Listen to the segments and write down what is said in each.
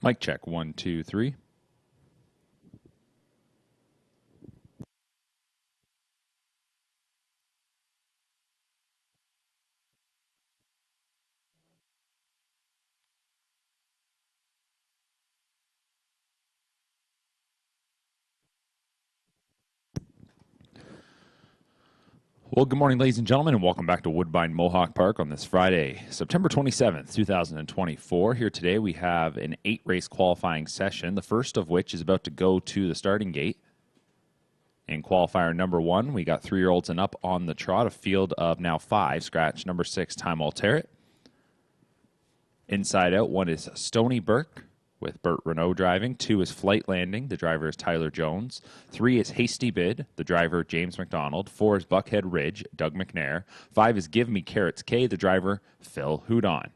Mic check, 1, 2, 3. Well, good morning, ladies and gentlemen, and welcome back to Woodbine Mohawk Park on this Friday, September 27th, 2024. Here today we have an 8-race qualifying session, the first of which is about to go to the starting gate. In qualifier number 1, we got 3-year-olds and up on the trot, a field of now 5. Scratch number 6, Time Alterit. Inside out, 1 is Stony Burke with Burt Renault driving. 2 is Flight Landing. The driver is Tyler Jones. 3 is Hasty Bid. The driver, James McDonald. 4 is Buckhead Ridge, Doug McNair. 5 is Give Me Carrots K. The driver, Phil Houdon.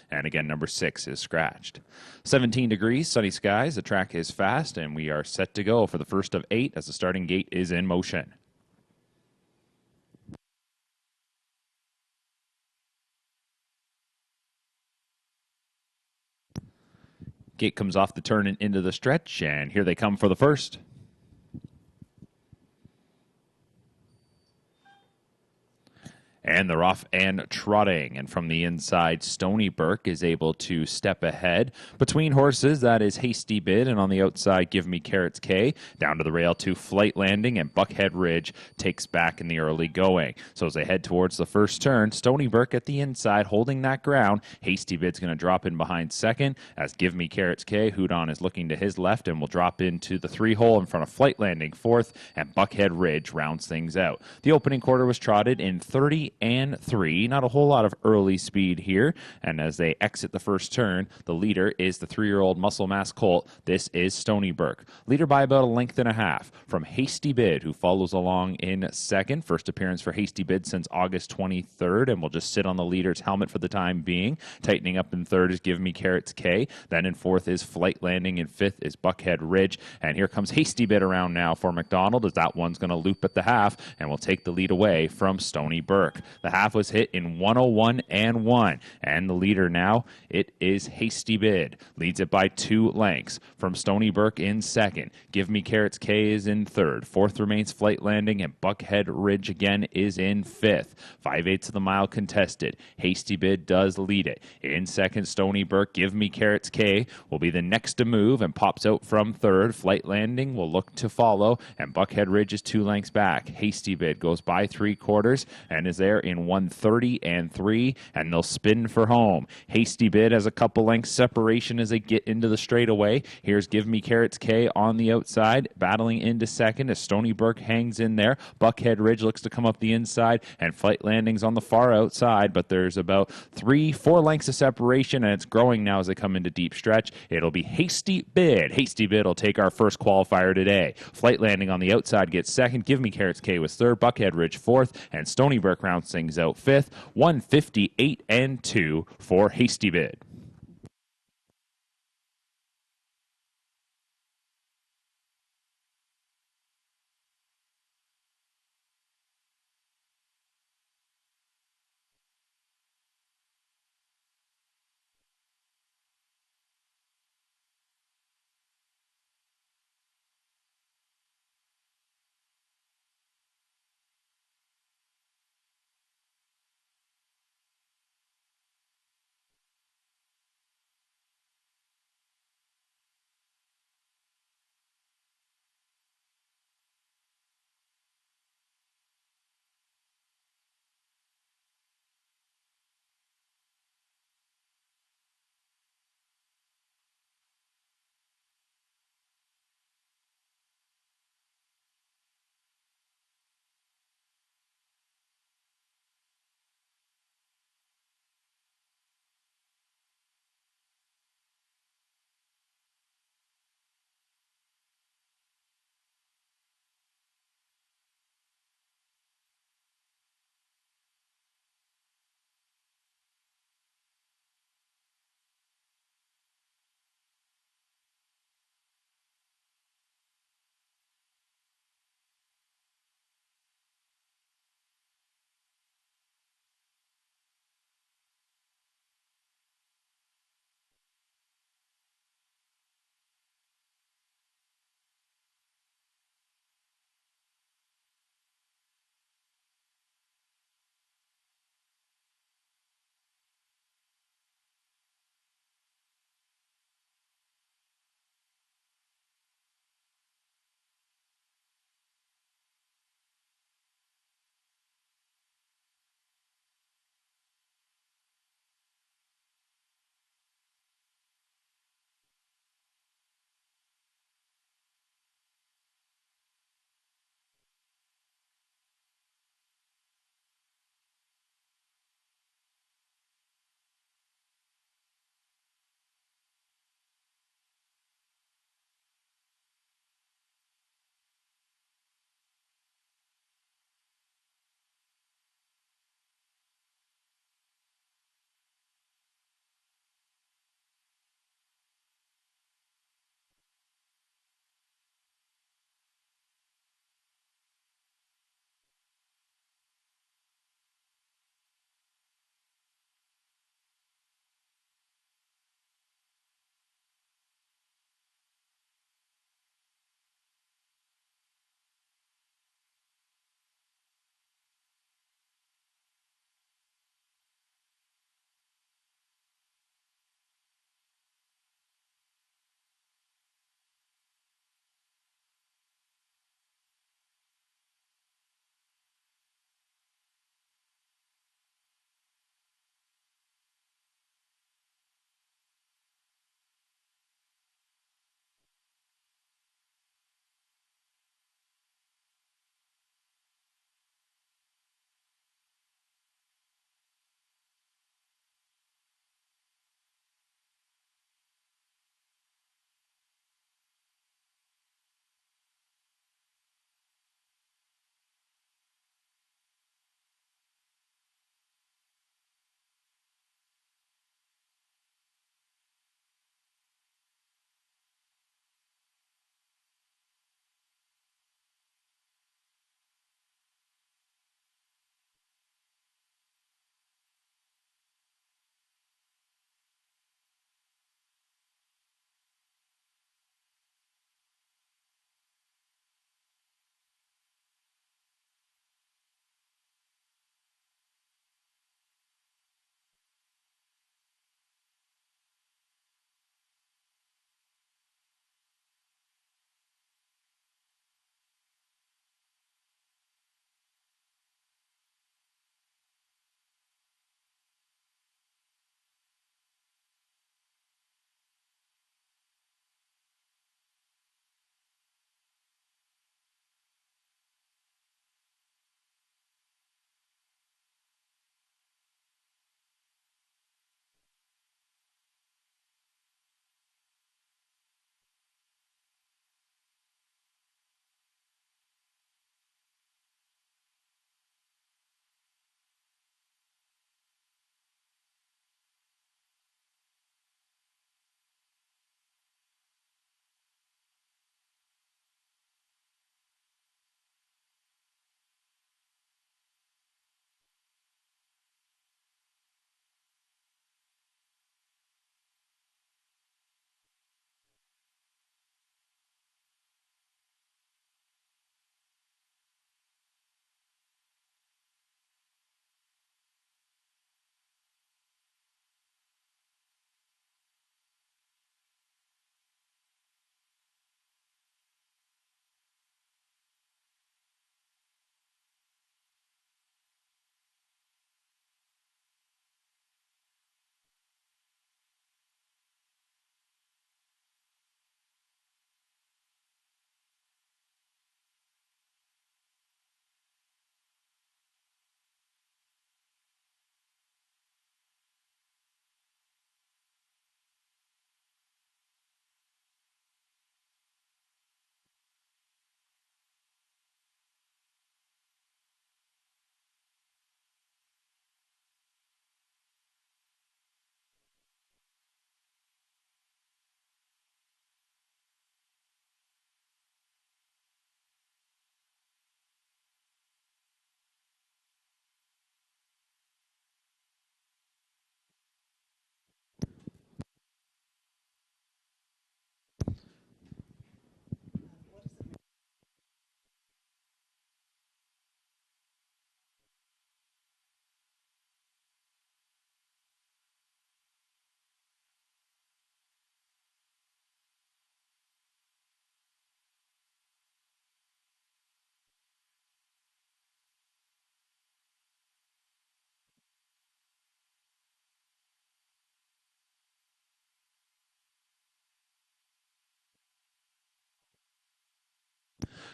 And again, number 6 is scratched. 17 degrees, sunny skies. The track is fast, and we are set to go for the first of 8 as the starting gate is in motion. Gate comes off the turn and into the stretch, and here they come for the first. And they're off and trotting. And from the inside, Stony Burke is able to step ahead. Between horses, that is Hasty Bid. And on the outside, Give Me Carrots K. Down to the rail to Flight Landing. And Buckhead Ridge takes back in the early going. So as they head towards the first turn, Stony Burke at the inside holding that ground. Hasty Bid's going to drop in behind second. As Give Me Carrots K, Houdon is looking to his left and will drop into the 3-hole in front of Flight Landing fourth. And Buckhead Ridge rounds things out. The opening quarter was trotted in 30 and 3. Not a whole lot of early speed here. And as they exit the first turn, the leader is the 3-year-old Muscle Mass Colt. This is Stony Burke. Leader by about a length and a half from Hasty Bid, who follows along in second. First appearance for Hasty Bid since August 23rd, and will just sit on the leader's helmet for the time being. Tightening up in third is Give Me Carrots K. Then in fourth is Flight Landing. In fifth is Buckhead Ridge. And here comes Hasty Bid around now for McDonald, as that one's going to loop at the half and will take the lead away from Stony Burke. The half was hit in 101 and 1. And the leader now, it is Hasty Bid. Leads it by 2 lengths. From Stony Burke in second. Give Me Carrots K is in third. Fourth remains Flight Landing, and Buckhead Ridge again is in fifth. 5/8 of the mile contested. Hasty Bid does lead it. In second, Stony Burke. Give Me Carrots K will be the next to move and pops out from third. Flight Landing will look to follow, and Buckhead Ridge is 2 lengths back. Hasty Bid goes by 3/4 and is there in 130 and 3, and they'll spin for home. Hasty Bid has a couple lengths separation as they get into the straightaway. Here's Give Me Carrots K on the outside, battling into second as Stony Burke hangs in there. Buckhead Ridge looks to come up the inside, and Flight Landing's on the far outside, but there's about 3-4 lengths of separation, and it's growing now as they come into deep stretch. It'll be Hasty Bid. Hasty Bid will take our first qualifier today. Flight Landing on the outside gets second. Give Me Carrots K was third. Buckhead Ridge fourth, and Stony Burke rounds things out fifth. 158 and 2 for Hasty Bid.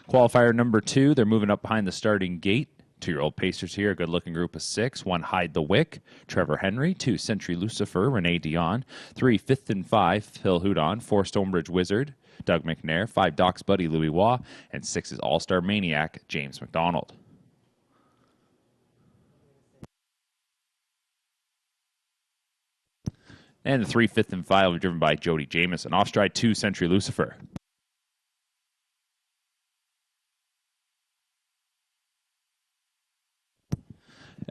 Qualifier number 2, they're moving up behind the starting gate. 2-year-old Pacers here, a good-looking group of 6. 1, Hide the Wick, Trevor Henry. 2, Century Lucifer, Renee Dion. 3, Fifth and 5, Phil Houdon. 4, Stonebridge Wizard, Doug McNair. 5, Doc's Buddy, Louis Waugh. And 6 is All-Star Maniac, James McDonald. And the 3, Fifth and 5 will be driven by Jody Jameson. Off stride 2, Century Lucifer.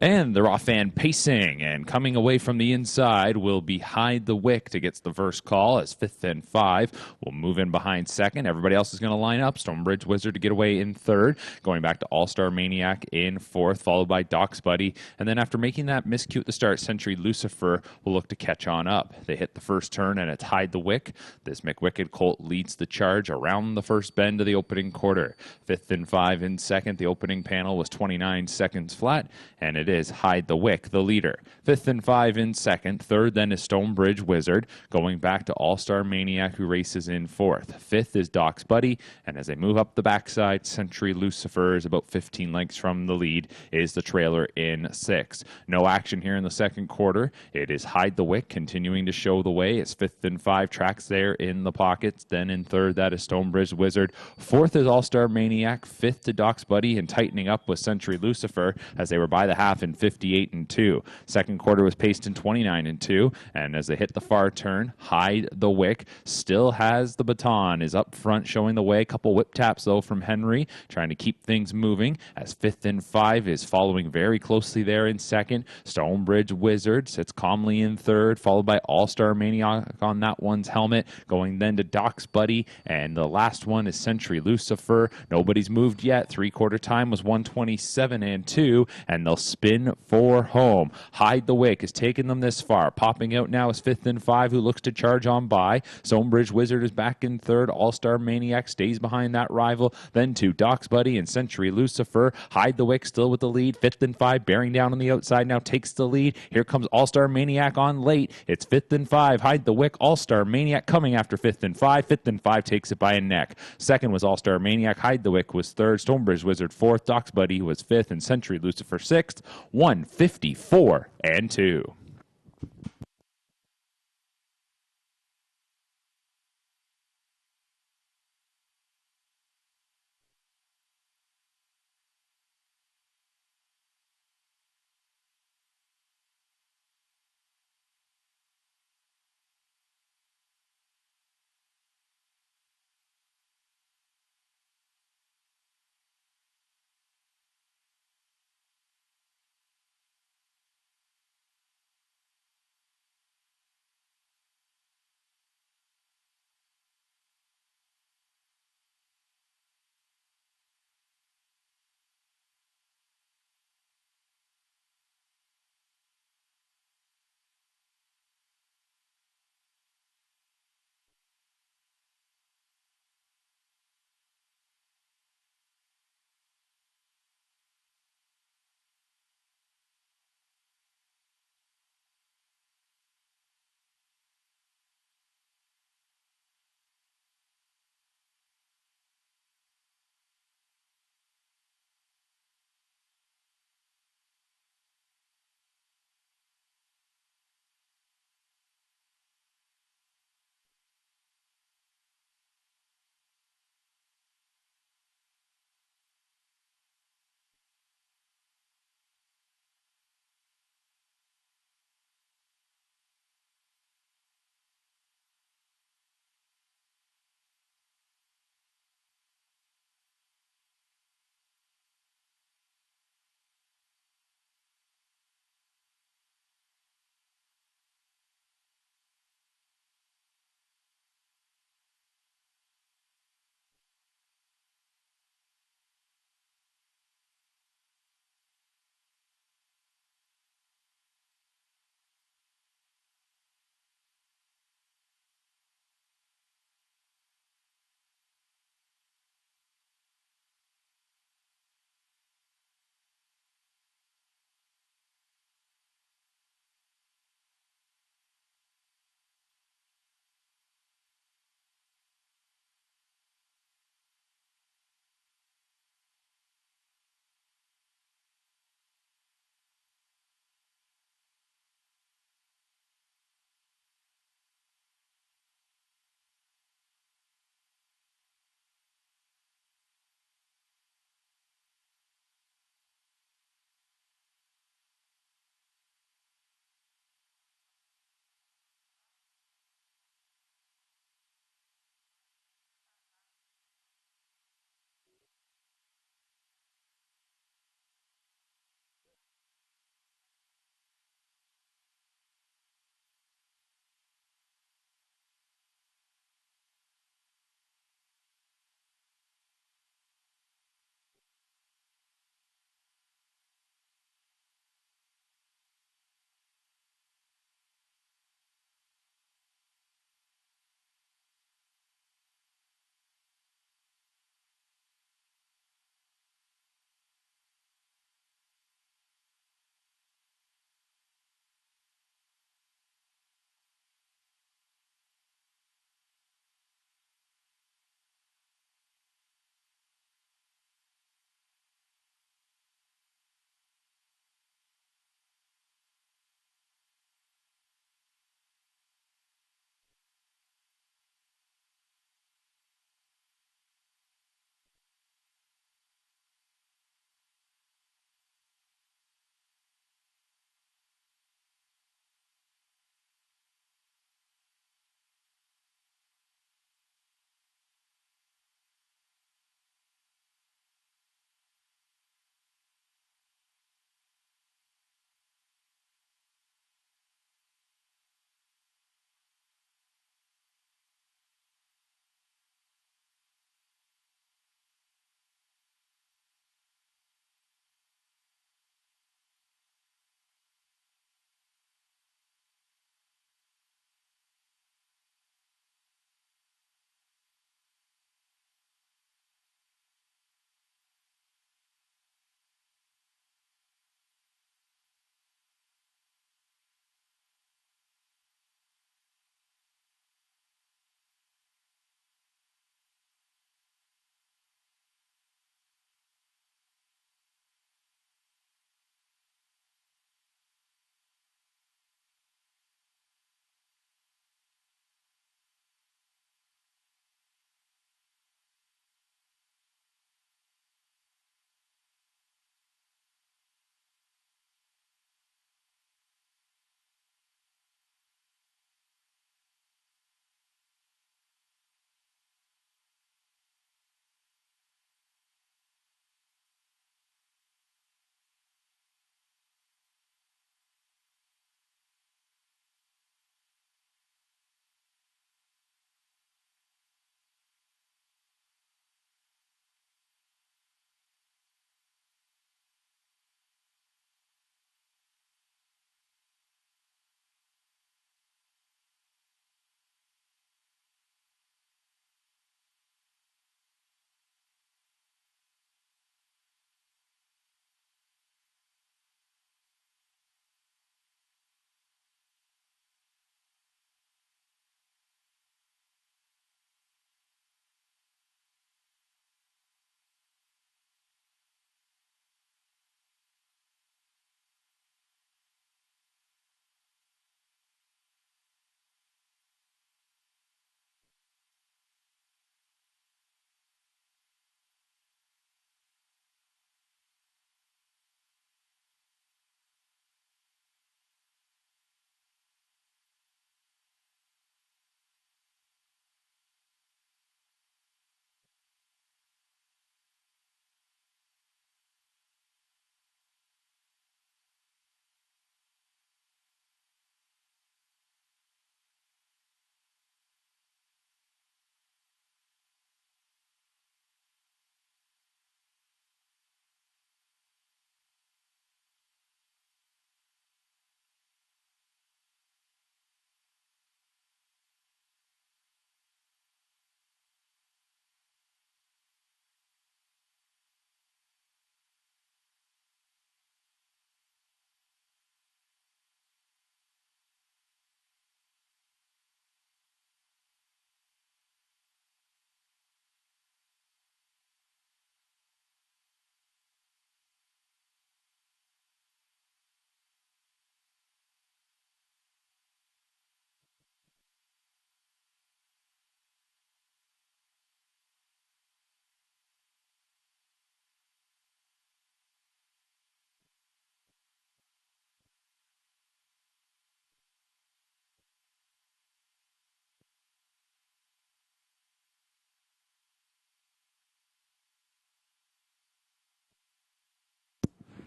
And they're off and pacing, and coming away from the inside will be Hide the Wick to get the first call as 5th and 5 will move in behind second. Everybody else is going to line up. Stonebridge Wizard to get away in third, going back to All-Star Maniac in fourth, followed by Doc's Buddy. And then after making that miscue at the start, Century Lucifer will look to catch on up. They hit the first turn, and it's Hide the Wick. This McWicked Colt leads the charge around the first bend of the opening quarter. 5th and 5 in second. The opening panel was 29 seconds flat, and it is Hide the Wick, the leader. 5th and 5 in second. Third then is Stonebridge Wizard, going back to All-Star Maniac, who races in fourth. 5th is Doc's Buddy, and as they move up the backside, Century Lucifer is about 15 lengths from the lead, is the trailer in 6th. No action here in the second quarter. It is Hide the Wick continuing to show the way. It's 5th and 5 tracks there in the pockets. Then in third, that is Stonebridge Wizard. Fourth is All-Star Maniac. 5th to Doc's Buddy, and tightening up with Century Lucifer as they were by the half in 58 and 2. Second quarter was paced in 29 and 2, and as they hit the far turn, Hide the Wick still has the baton, is up front showing the way. Couple whip taps though from Henry, trying to keep things moving as 5th and 5 is following very closely there in second. Stonebridge Wizard sits calmly in third, followed by All-Star Maniac on that one's helmet, going then to Doc's Buddy, and the last one is Century Lucifer. Nobody's moved yet. Three-quarter time was 127 and 2, and they'll spin for home. Hide the Wick has taken them this far. Popping out now is 5th and 5, who looks to charge on by. Stonebridge Wizard is back in third. All-Star Maniac stays behind that rival. Then to Doc's Buddy and Century Lucifer. Hide the Wick still with the lead. 5th and 5, bearing down on the outside now takes the lead. Here comes All-Star Maniac on late. It's 5th and 5. Hide the Wick. All-Star Maniac coming after 5th and 5. 5th and 5 takes it by a neck. Second was All-Star Maniac. Hide the Wick was third. Stonebridge Wizard fourth. Doc's Buddy was fifth, and Century Lucifer sixth. 154 and 2.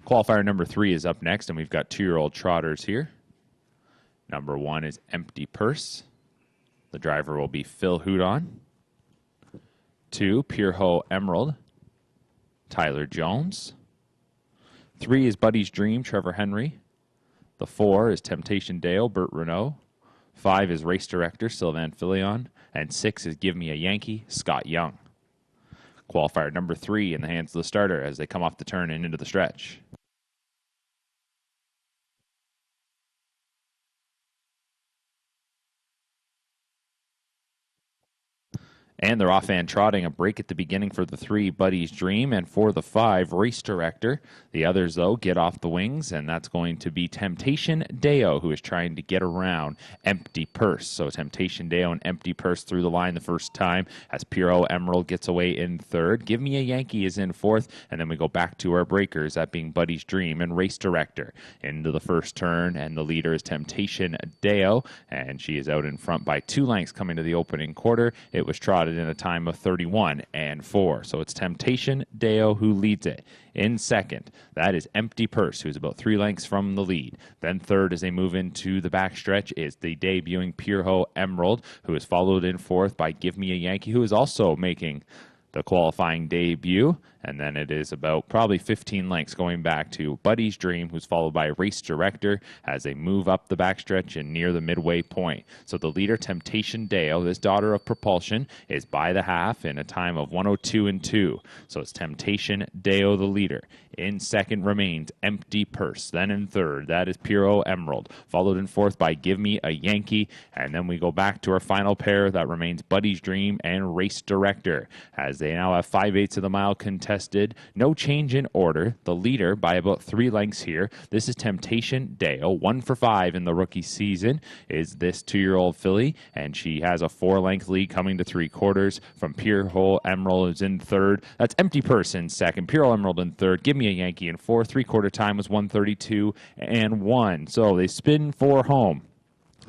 Qualifier number 3 is up next, and we've got 2-year-old trotters here. Number 1 is Empty Purse. The driver will be Phil Houdon. 2, Pure Ho Emerald, Tyler Jones. 3 is Buddy's Dream, Trevor Henry. The 4 is Temptation Dale, Burt Renault. 5 is Race Director, Sylvain Filion. And 6 is Give Me a Yankee, Scott Young. Qualifier number 3 in the hands of the starter as they come off the turn and into the stretch. And they're off and trotting. A break at the beginning for the 3, Buddy's Dream, and for the 5, Race Director. The others, though, get off the wings, and that's going to be Temptation Deo, who is trying to get around Empty Purse. So Temptation Deo and Empty Purse through the line the first time as Puro Emerald gets away in third. Give Me a Yankee is in fourth, and then we go back to our breakers, that being Buddy's Dream and Race Director. Into the first turn, and the leader is Temptation Deo, and she is out in front by 2 lengths coming to the opening quarter. It was trotted in a time of 31 and 4. So it's Temptation Deo who leads it. In second, that is Empty Purse, who's about 3 lengths from the lead. Then third, as they move into the backstretch, is the debuting Pure Ho Emerald, who is followed in fourth by Give Me a Yankee, who is also making the qualifying debut. And then it is about probably 15 lengths going back to Buddy's Dream, who's followed by Race Director as they move up the backstretch and near the midway point. So the leader, Temptation Dale, this daughter of Propulsion, is by the half in a time of 102 and 2. So it's Temptation Dale, the leader. In second remains Empty Purse. Then in third, that is Puro Emerald, followed in fourth by Give Me a Yankee. And then we go back to our final pair. That remains Buddy's Dream and Race Director, as they now have 5/8 of the mile contested. No change in order. The leader by about 3 lengths here. This is Temptation Dale. 1 for 5 in the rookie season is this 2-year-old filly, and she has a 4-length lead coming to 3/4 from Pure Hole Emerald is in third. That's Empty Purse in second. Pure Hole Emerald in third. Give Me a Yankee in fourth. 3/4 time was 132 and 1. So they spin for home.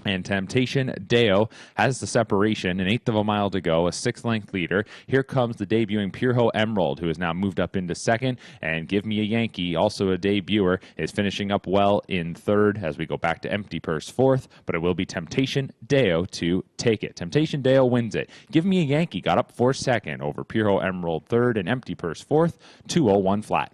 And Temptation Deo has the separation, 1/8 of a mile to go, a 6-length leader. Here comes the debuting Pure Ho Emerald, who has now moved up into second. And Give Me a Yankee, also a debuter, is finishing up well in third as we go back to Empty Purse fourth. But it will be Temptation Deo to take it. Temptation Deo wins it. Give Me a Yankee got up for second over Pure Ho Emerald third and Empty Purse fourth, 2:01 flat.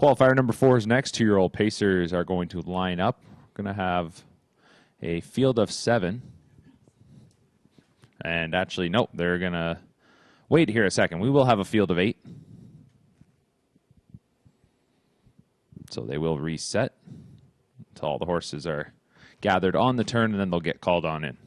Qualifier number 4 is next. 2-year-old Pacers are going to line up. Going to have a field of 7. And actually, nope, they're going to wait here a second. We will have a field of 8. So they will reset until all the horses are gathered on the turn, and then they'll get called on in.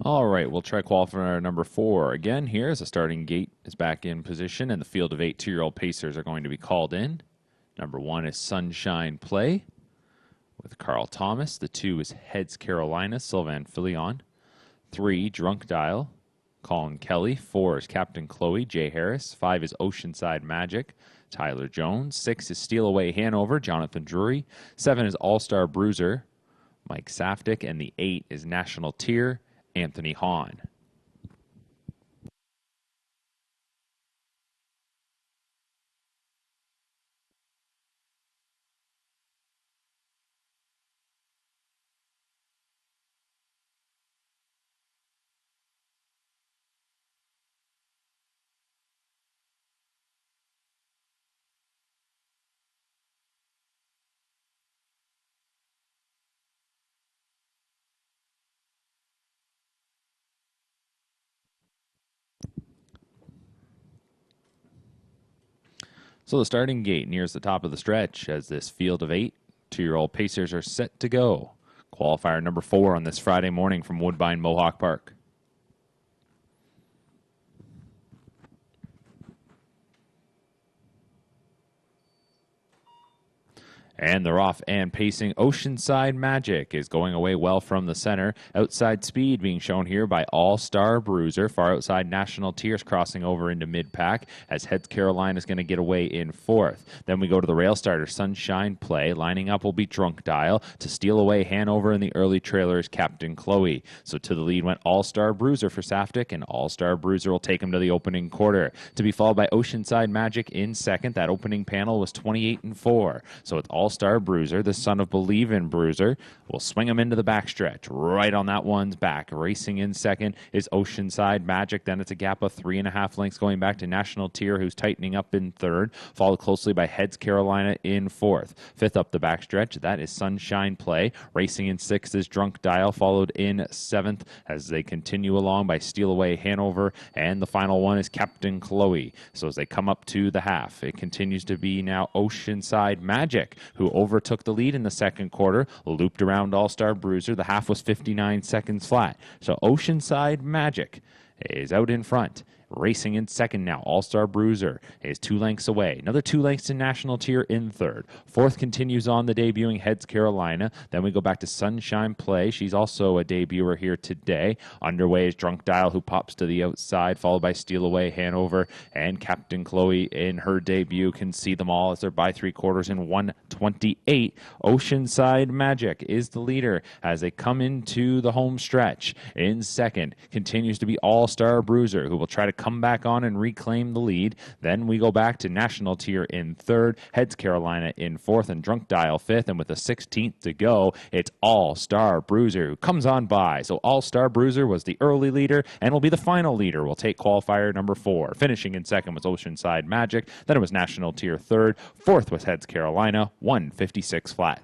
All right, we'll try qualifier number 4 again here as the starting gate is back in position, and the field of 8 2-year-old Pacers are going to be called in. Number 1 is Sunshine Play with Carl Thomas. The 2 is Heads Carolina, Sylvan Filion. 3, Drunk Dial, Colin Kelly. 4 is Captain Chloe, Jay Harris. 5 is Oceanside Magic, Tyler Jones. 6 is Steal Away Hanover, Jonathan Drury. 7 is All-Star Bruiser, Mike Saftik. And the 8 is National Tier, Anthony Hahn. So the starting gate nears the top of the stretch as this field of 8 2-year-old Pacers are set to go. Qualifier number 4 on this Friday morning from Woodbine Mohawk Park. And they're off and pacing. Oceanside Magic is going away well from the center. Outside Speed being shown here by All-Star Bruiser. Far outside National Tears crossing over into mid-pack as Heads Carolina is going to get away in 4th. Then we go to the rail starter, Sunshine Play. Lining up will be Drunk Dial. To steal away Hanover in the early trailers, Captain Chloe. So to the lead went All-Star Bruiser for Saftik, and All-Star Bruiser will take him to the opening quarter. To be followed by Oceanside Magic in 2nd. That opening panel was 28-4. So it's All-Star Bruiser, the son of Believe in Bruiser, will swing him into the backstretch. Right on that one's back. Racing in 2nd is Oceanside Magic. Then it's a gap of 3.5 lengths going back to National Tier, who's tightening up in 3rd. Followed closely by Heads Carolina in 4th. 5th up the backstretch, that is Sunshine Play. Racing in 6th is Drunk Dial, followed in 7th as they continue along by Steal Away Hanover. And the final one is Captain Chloe. So as they come up to the half, it continues to be now Oceanside Magic, who overtook the lead in the 2nd quarter, looped around All-Star Bruiser. The half was 59 seconds flat. So Oceanside Magic is out in front. Racing in second now, All-Star Bruiser is 2 lengths away. Another 2 lengths to National Tier in third. Fourth continues on the debuting Heads Carolina. Then we go back to Sunshine Play. She's also a debuter here today. Underway is Drunk Dial, who pops to the outside, followed by Steal Away, Hanover, and Captain Chloe in her debut. Can see them all as they're by 3/4 in 1:28. Oceanside Magic is the leader as they come into the home stretch. In second continues to be All-Star Bruiser, who will try to come back on and reclaim the lead. Then we go back to National Tier in third, Heads Carolina in fourth, and Drunk Dial fifth. And with a 16th to go, it's All-Star Bruiser who comes on by. So All-Star Bruiser was the early leader and will be the final leader. We'll take qualifier number 4. Finishing in second was Oceanside Magic. Then it was National Tier third. Fourth was Heads Carolina, 156 flat.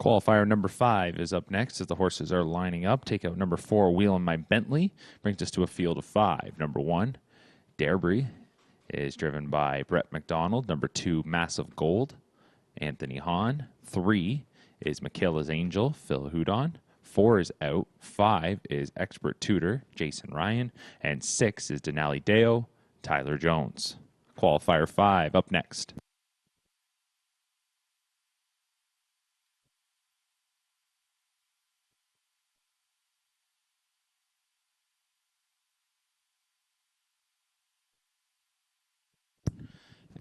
Qualifier number 5 is up next as the horses are lining up. Take out number 4, Wheelin' My Bentley. Brings us to a field of 5. Number 1, Darebury is driven by Brett McDonald. Number 2, Massive Gold, Anthony Hahn. 3 is Michaela's Angel, Phil Houdon. 4 is out. 5 is Expert Tutor, Jason Ryan. And 6 is Denali Deo, Tyler Jones. Qualifier 5 up next.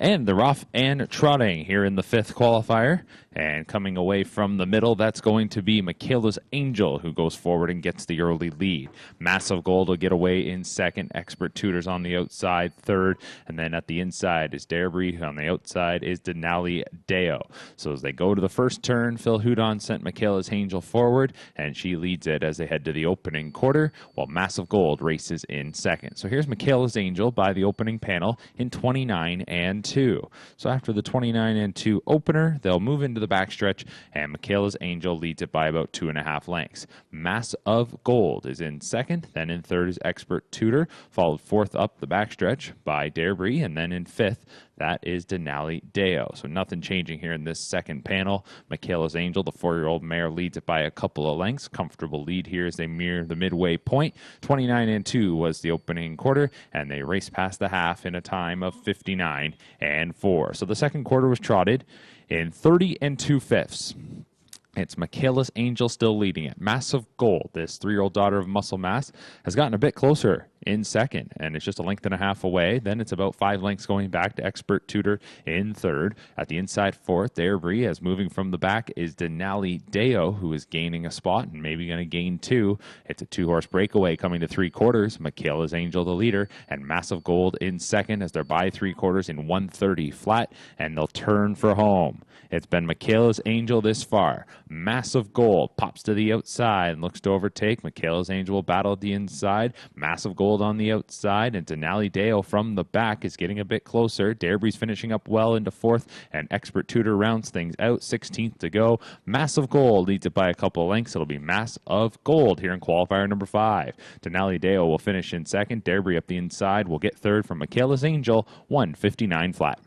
And the rough and trotting here in the 5th qualifier. And coming away from the middle, that's going to be Michaela's Angel, who goes forward and gets the early lead. Massive Gold will get away in 2nd. Expert Tutors on the outside, 3rd. And then at the inside is Darebury. On the outside is Denali Deo. So as they go to the first turn, Phil Houdon sent Michaela's Angel forward, and she leads it as they head to the opening quarter, while Massive Gold races in 2nd. So here's Michaela's Angel by the opening panel in 29 and 2. So after the 29 and 2 opener, they'll move into the backstretch, and Michaela's Angel leads it by about 2.5 lengths. Mass of Gold is in 2nd, then in 3rd is Expert Tutor, followed 4th up the backstretch by Darebury, and then in 5th, that is Denali Deo. So nothing changing here in this second panel. Michaela's Angel, the 4-year-old mare, leads it by a couple of lengths. Comfortable lead here as they mirror the midway point. 29 and 2 was the opening quarter, and they race past the half in a time of 59 and 4. So the second quarter was trotted in 30 and 2/5. It's Michaela's Angel still leading it. Massive Gold, this 3-year-old daughter of Muscle Mass, has gotten a bit closer in 2nd, and it's just a length and a half away. Then it's about 5 lengths going back to Expert Tutor in 3rd. At the inside 4th, Darebury, as moving from the back is Denali Deo, who is gaining a spot and maybe going to gain 2. It's a 2-horse breakaway coming to 3/4. Michaela's Angel the leader, and Massive Gold in 2nd as they're by 3/4 in 130 flat, and they'll turn for home. It's been Michaela's Angel this far. Massive Gold pops to the outside and looks to overtake. Michaela's Angel will battle at the inside. Massive Gold on the outside, and Denali Deo from the back is getting a bit closer. Darebury's finishing up well into 4th, and Expert Tutor rounds things out. 16th to go. Massive Gold leads it by a couple of lengths. It'll be Mass of Gold here in qualifier number 5. Denali Deo will finish in 2nd. Darebury up the inside will get 3rd from Michaela's Angel, 159 flat.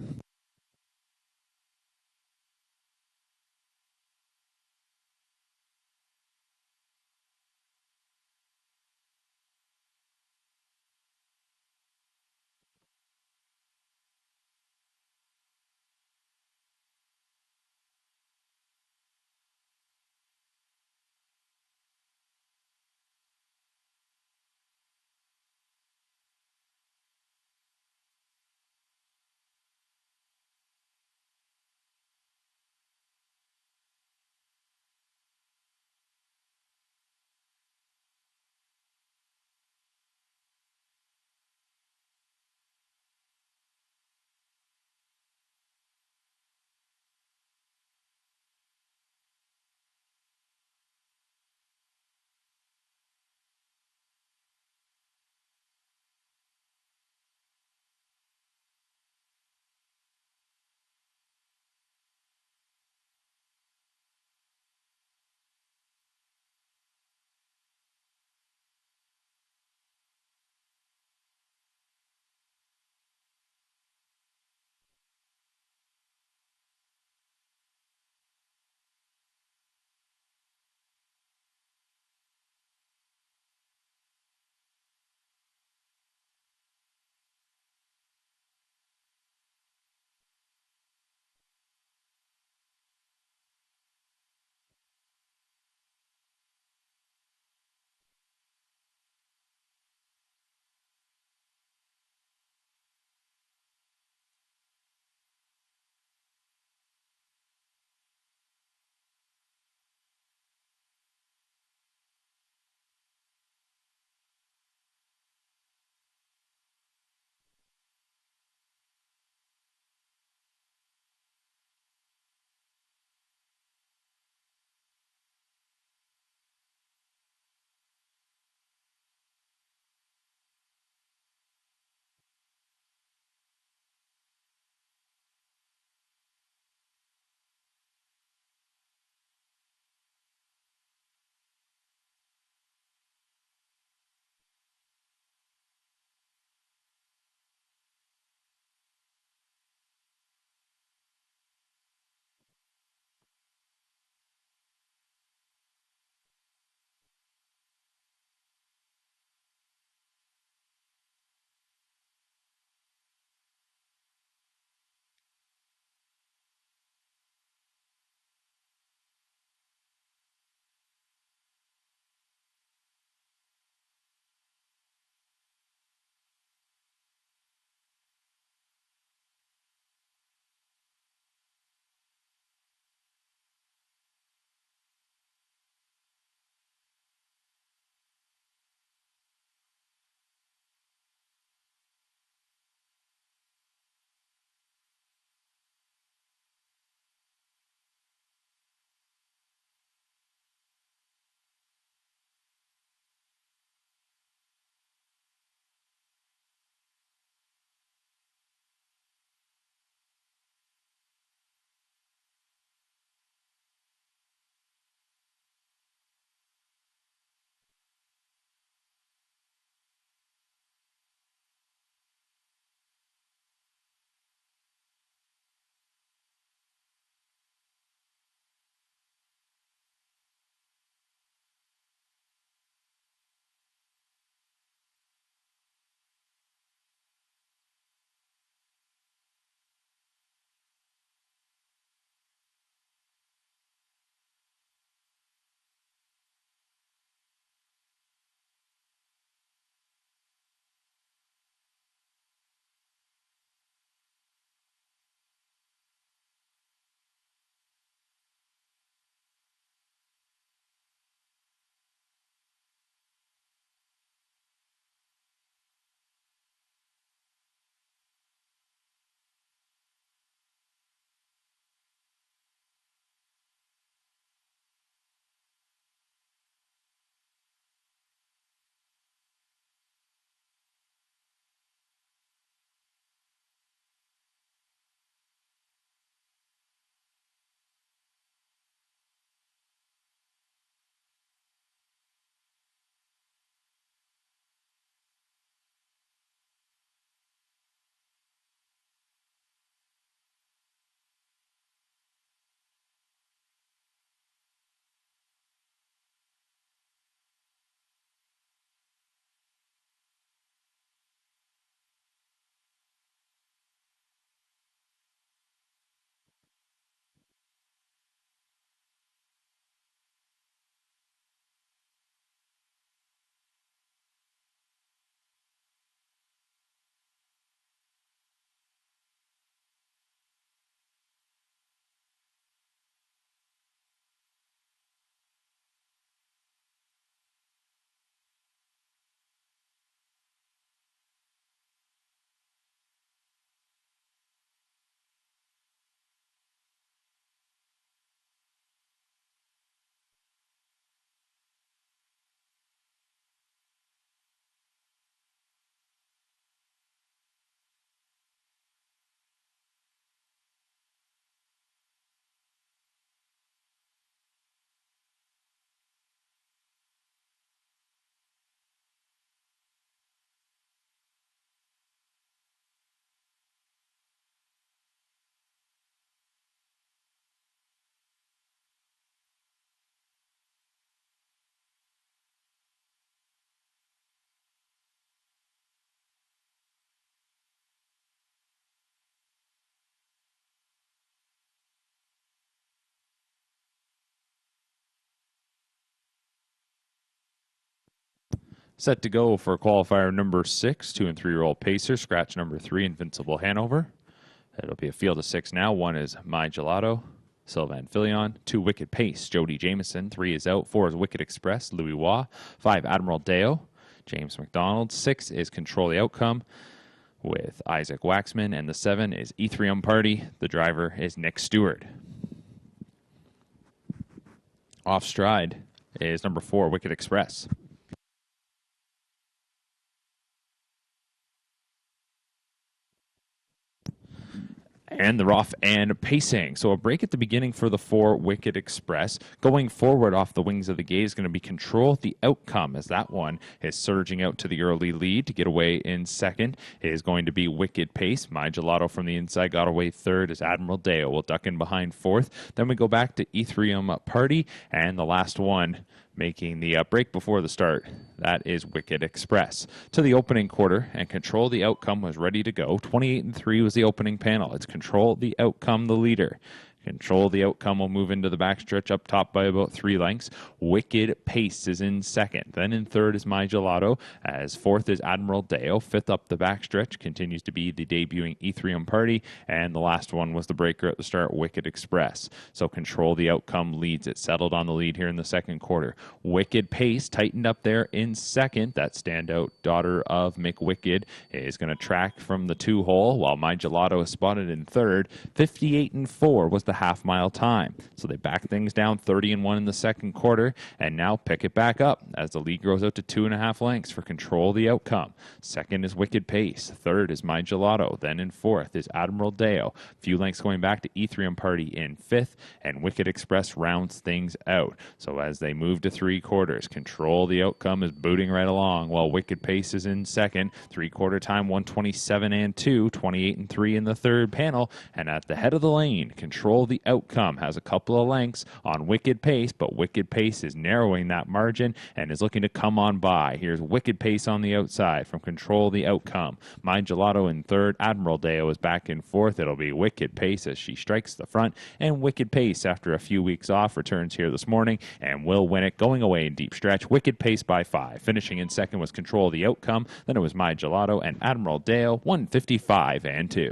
Set to go for qualifier number 6, 2 and 3-year-old Pacer, scratch number 3, Invincible Hanover. It'll be a field of 6 now. 1 is My Gelato, Sylvan Filion. 2, Wicked Pace, Jody Jameson. 3 is out. 4 is Wicked Express, Louis Waugh. 5, Admiral Deo, James McDonald. 6 is Control the Outcome with Isaac Waxman. And the 7 is Ethereum Party. The driver is Nick Stewart. Off stride is number 4, Wicked Express. And the rough and pacing. So a break at the beginning for the 4 Wicked Express. Going forward off the wings of the gate is going to be Control the Outcome, as that one is surging out to the early lead. To get away in second is going to be Wicked Pace. My Gelato from the inside got away third as Admiral Deo will duck in behind fourth. Then we go back to Ethereum Party, and the last one making the break before the start. That is Wicked Express. To the opening quarter, and Control the Outcome was ready to go. 28-3 was the opening panel. It's Control the Outcome, the leader. Control the Outcome will move into the backstretch up top by about 3 lengths. Wicked Pace is in second. Then in third is My Gelato, as fourth is Admiral Deo. Fifth up the backstretch continues to be the debuting Ethereum Party, and the last one was the breaker at the start, Wicked Express. So Control the Outcome leads it, settled on the lead here in the second quarter. Wicked Pace tightened up there in second. That standout daughter of McWicked is going to track from the 2-hole, while My Gelato is spotted in third. 58-4 was the half-mile time. So they back things down 30-1 in the second quarter, and now pick it back up as the lead grows out to 2.5 lengths for Control the Outcome. Second is Wicked Pace. Third is My Gelato. Then in fourth is Admiral Deo. Few lengths going back to Ethereum Party in fifth, and Wicked Express rounds things out. So as they move to 3 quarters, Control the Outcome is booting right along, while Wicked Pace is in second. 3-quarter time 127-2, 28-3 in the third panel, and at the head of the lane, Control the Outcome has a couple of lengths on Wicked Pace, but Wicked Pace is narrowing that margin and is looking to come on by. Here's Wicked Pace on the outside from Control the Outcome. My Gelato in third. Admiral Deo is back in fourth. It'll be Wicked Pace as she strikes the front, and Wicked Pace, after a few weeks off, returns here this morning and will win it, going away in deep stretch. Wicked Pace by 5. Finishing in second was Control the Outcome. Then it was My Gelato and Admiral Deo, 155-2.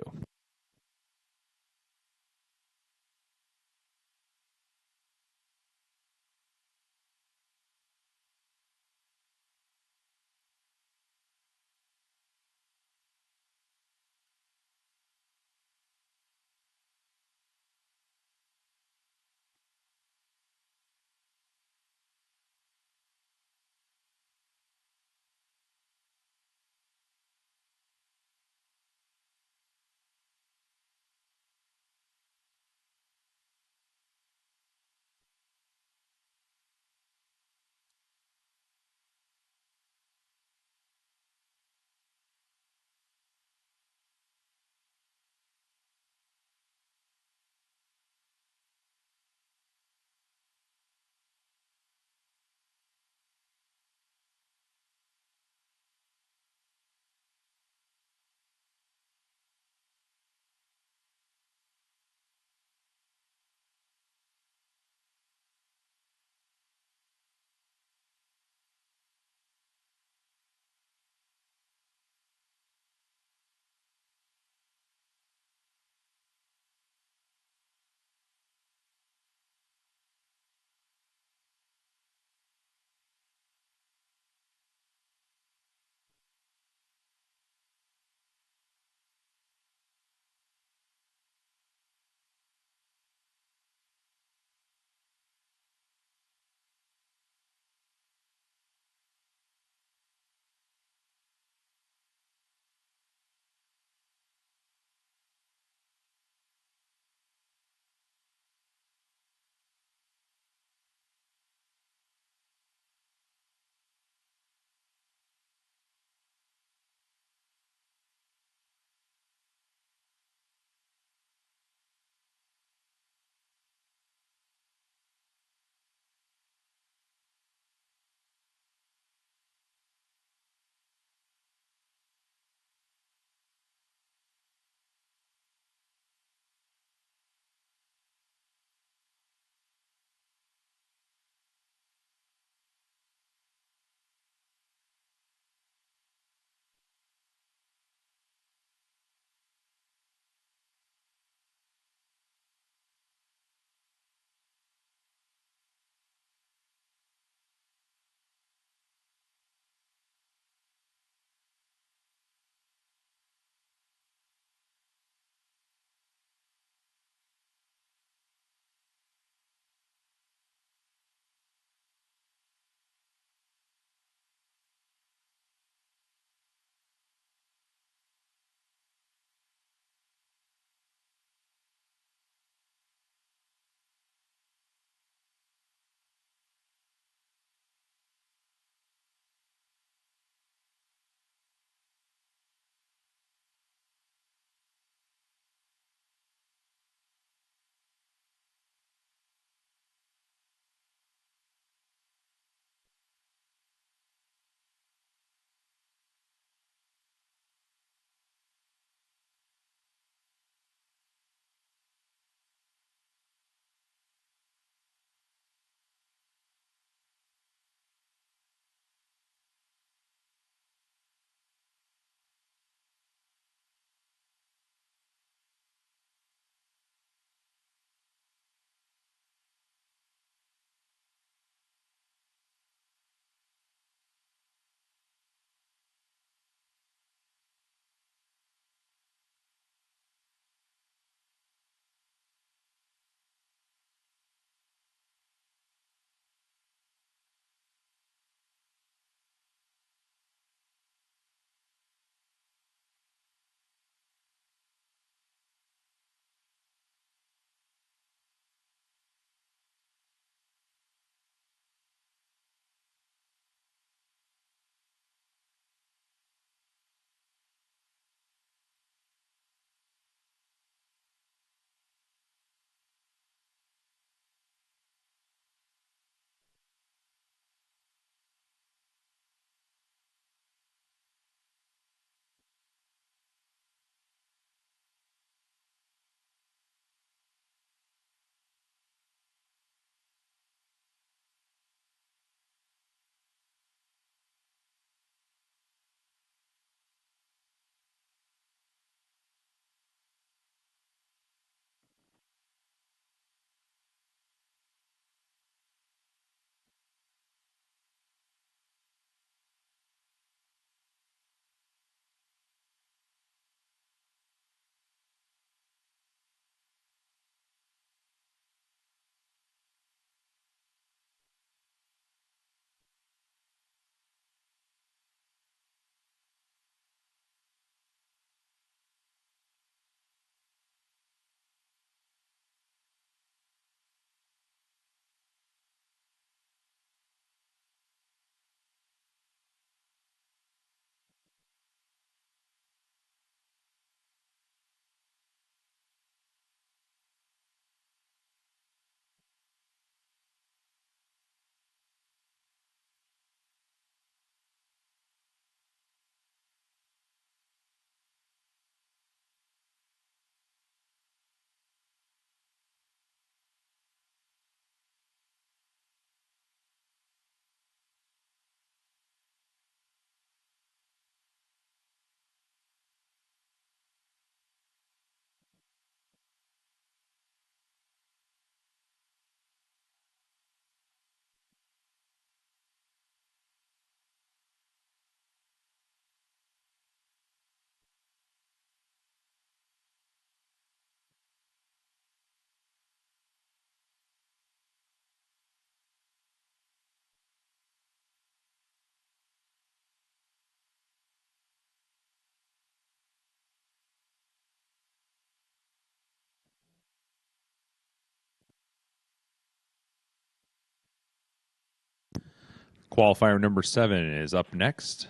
Qualifier number 7 is up next.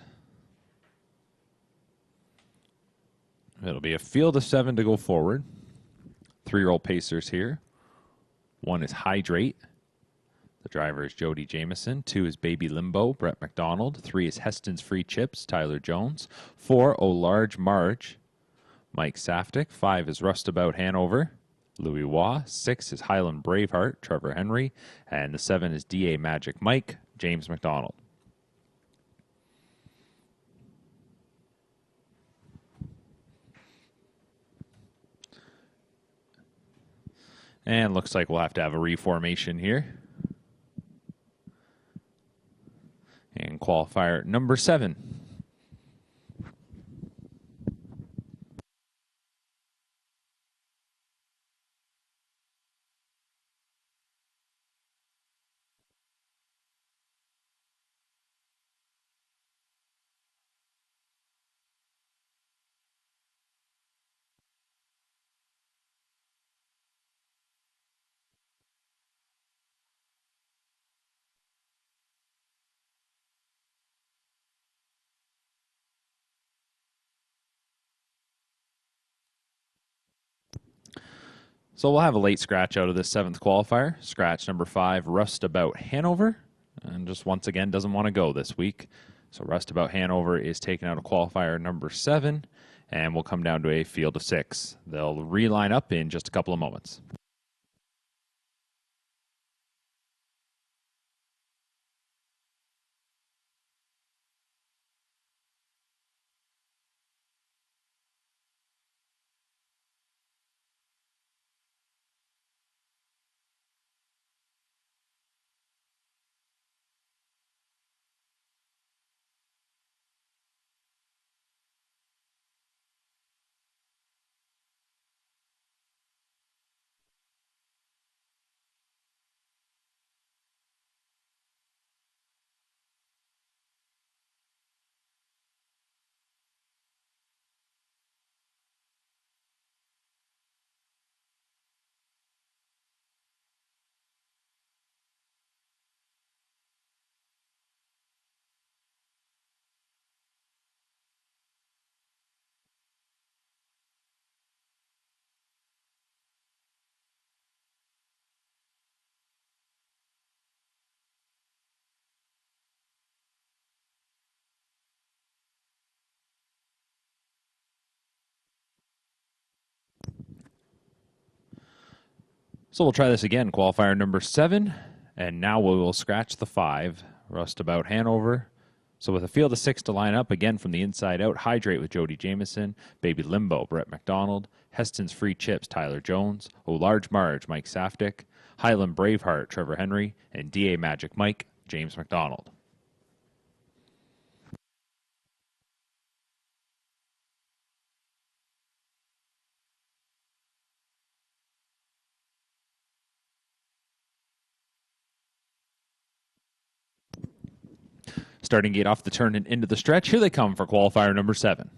It'll be a field of 7 to go forward. 3-year-old pacers here. 1 is Hydrate. The driver is Jody Jameson. 2 is Baby Limbo, Brett McDonald. 3 is Heston's Free Chips, Tyler Jones. 4, Oh Large Marge, Mike Saftik. 5 is Rustabout Hanover, Louis Waugh. 6 is Highland Braveheart, Trevor Henry. And the 7 is DA Magic Mike, James McDonald. And looks like we'll have to have a reformation here. And qualifier number 7. So we'll have a late scratch out of this 7th qualifier. Scratch number 5, Rustabout Hanover. And just once again, doesn't want to go this week. So Rustabout Hanover is taken out of qualifier number 7. And we'll come down to a field of 6. They'll reline up in just a couple of moments. So we'll try this again. Qualifier number 7. And now we will scratch the 5, Rustabout Hanover. So with a field of 6 to line up, again from the inside out, Hydrate with Jody Jameson, Baby Limbo, Brett McDonald, Heston's Free Chips, Tyler Jones, Oh Large Marge, Mike Saftik, Highland Braveheart, Trevor Henry, and DA Magic Mike, James McDonald. Starting gate off the turn and into the stretch. Here they come for qualifier number 7.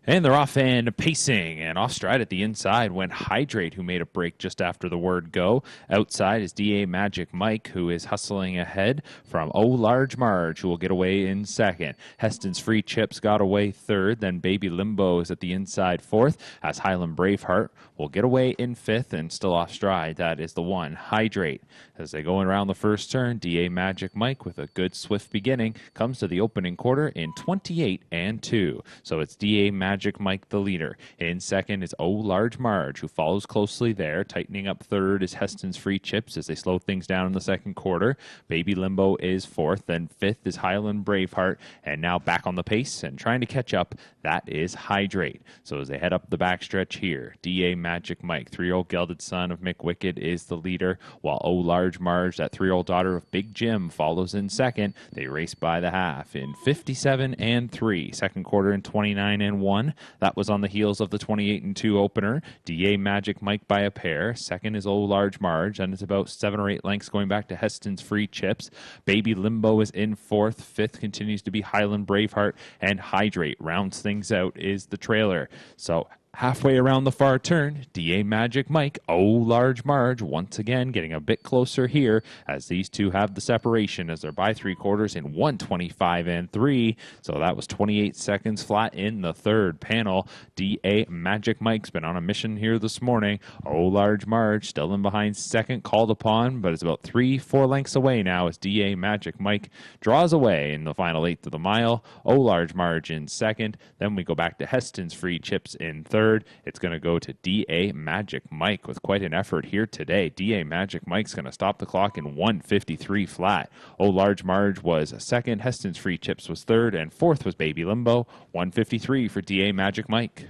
And they're off and pacing, and off stride at the inside went Hydrate, who made a break just after the word go. Outside is DA Magic Mike, who is hustling ahead from Oh Large Marge, who will get away in second. Heston's Free Chips got away third, then Baby Limbo is at the inside fourth, as Highland Braveheart will get away in fifth and still off stride. That is the 1, Hydrate. As they go around the first turn, DA Magic Mike, with a good swift beginning, comes to the opening quarter in 28 and 2. So it's DA Magic Mike the leader. In second is Oh Large Marge, who follows closely there. Tightening up third is Heston's Free Chips as they slow things down in the second quarter. Baby Limbo is fourth. Then fifth is Highland Braveheart. And now back on the pace and trying to catch up, that is Hydrate. So as they head up the backstretch here, DA Magic Mike, 3-year-old gelded son of Mick Wicked, is the leader, while Oh Large Marge, that 3-year-old daughter of Big Jim, follows in second. They race by the half in 57 and 3. Second quarter in 29 and 1. That was on the heels of the 28 and 2 opener. DA Magic Mike by a pair. Second is Oh Large Marge, and it's about 7 or 8 lengths going back to Heston's Free Chips. Baby Limbo is in fourth. Fifth continues to be Highland Braveheart, and Hydrate rounds things out is the trailer. So Halfway around the far turn, DA Magic Mike, Large Marge, once again getting a bit closer here as these two have the separation as they're by 3/4 in 125 and 3. So that was 28 seconds flat in the third panel. DA Magic Mike's been on a mission here this morning. Large Marge still in behind second, called upon, but it's about 3-4 lengths away now as DA Magic Mike draws away in the final eighth of the mile. Large Marge in second. Then we go back to Heston's Free Chips in third. It's going to go to DA Magic Mike with quite an effort here today. DA Magic Mike's going to stop the clock in 153 flat. Large Marge was second. Heston's Free Chips was third. And fourth was Baby Limbo. 153 for DA Magic Mike.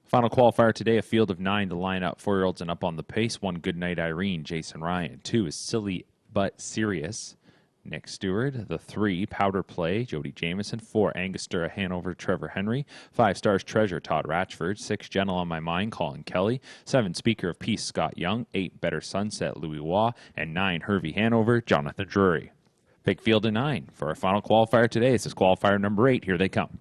Final qualifier today, a field of 9 to line up. 4-year-olds and up on the pace. 1, Goodnight Irene, Jason Ryan. 2 is Silly But Serious, Nick Stewart. The 3, Powder Play, Jody Jameson. 4, Angostura Hanover, Trevor Henry. 5, Stars Treasure, Todd Ratchford. 6, Gentle on My Mind, Colin Kelly. 7, Speaker of Peace, Scott Young. 8, Better Sunset, Louis Waugh. And 9, Hervey Hanover, Jonathan Drury. Big field of 9 for our final qualifier today. This is qualifier number 8. Here they come.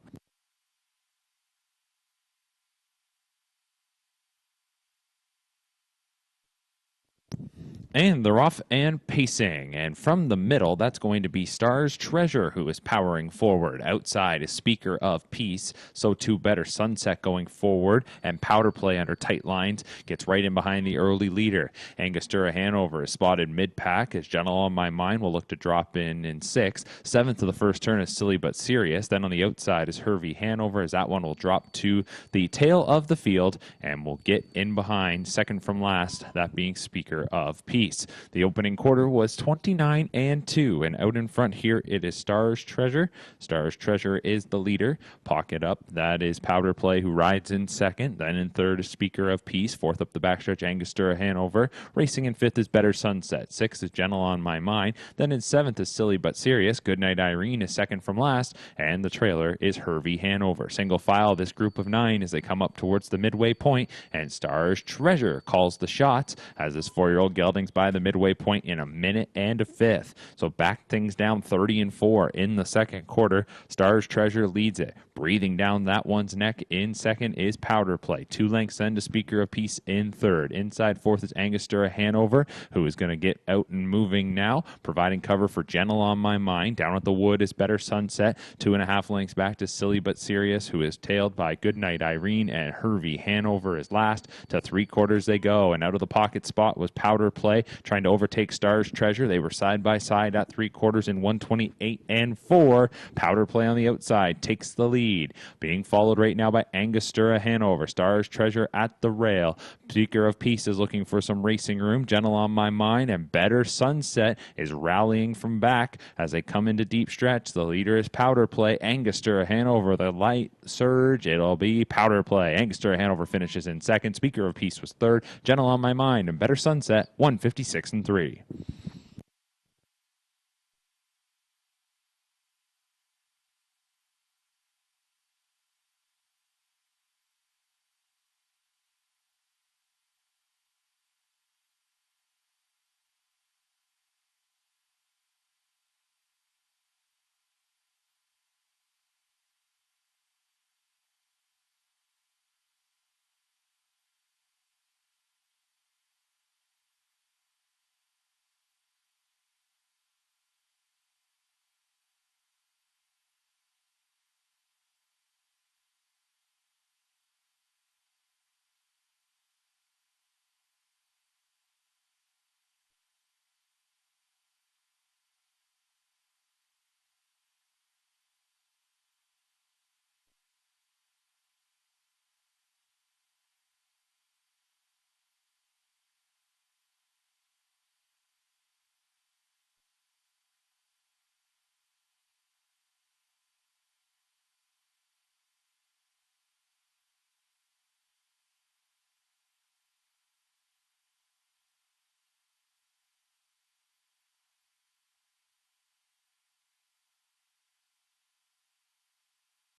And they're off and pacing. And from the middle, that's going to be Stars Treasure, who is powering forward. Outside is Speaker of Peace. So too Better Sunset going forward. And Powder Play under tight lines gets right in behind the early leader. Angostura Hanover is spotted mid-pack as Gentle on My Mind will look to drop in 6th. 7th of the first turn is Silly But Serious. Then on the outside is Hervey Hanover as that one will drop to the tail of the field and will get in behind second from last, that being Speaker of Peace. The opening quarter was 29-2, and out in front here it is Stars Treasure. Stars Treasure is the leader. Pocket up, that is Powder Play, who rides in second. Then in third is Speaker of Peace. Fourth up the backstretch, Angostura Hanover. Racing in fifth is Better Sunset. Sixth is Gentle on My Mind. Then in seventh is Silly But Serious. Goodnight Irene is second from last, and the trailer is Hervey Hanover. Single file this group of 9 as they come up towards the midway point, and Stars Treasure calls the shots as this 4-year-old gelding's by the midway point in 1 minute and a fifth. So back things down 30-4 in the second quarter. Stars Treasure leads it. Breathing down that one's neck in second is Powder Play. 2 lengths then to Speaker of Peace in third. Inside fourth is Angostura Hanover, who is going to get out and moving now, providing cover for Gentle on My Mind. Down at the wood is Better Sunset. 2.5 lengths back to Silly But Serious, who is tailed by Goodnight Irene, and Hervey Hanover is last. To 3/4 they go, and out of the pocket spot was Powder Play, trying to overtake Stars Treasure. They were side by side at 3/4 in 1:28.4. Powder Play on the outside takes the lead, being followed right now by Angostura Hanover. Stars Treasure at the rail. Speaker of Peace is looking for some racing room. Gentle on My Mind and Better Sunset is rallying from back as they come into deep stretch. The leader is Powder Play. Angostura Hanover, the light surge, it'll be Powder Play. Angostura Hanover finishes in second. Speaker of Peace was third. Gentle on My Mind and Better Sunset 156-3.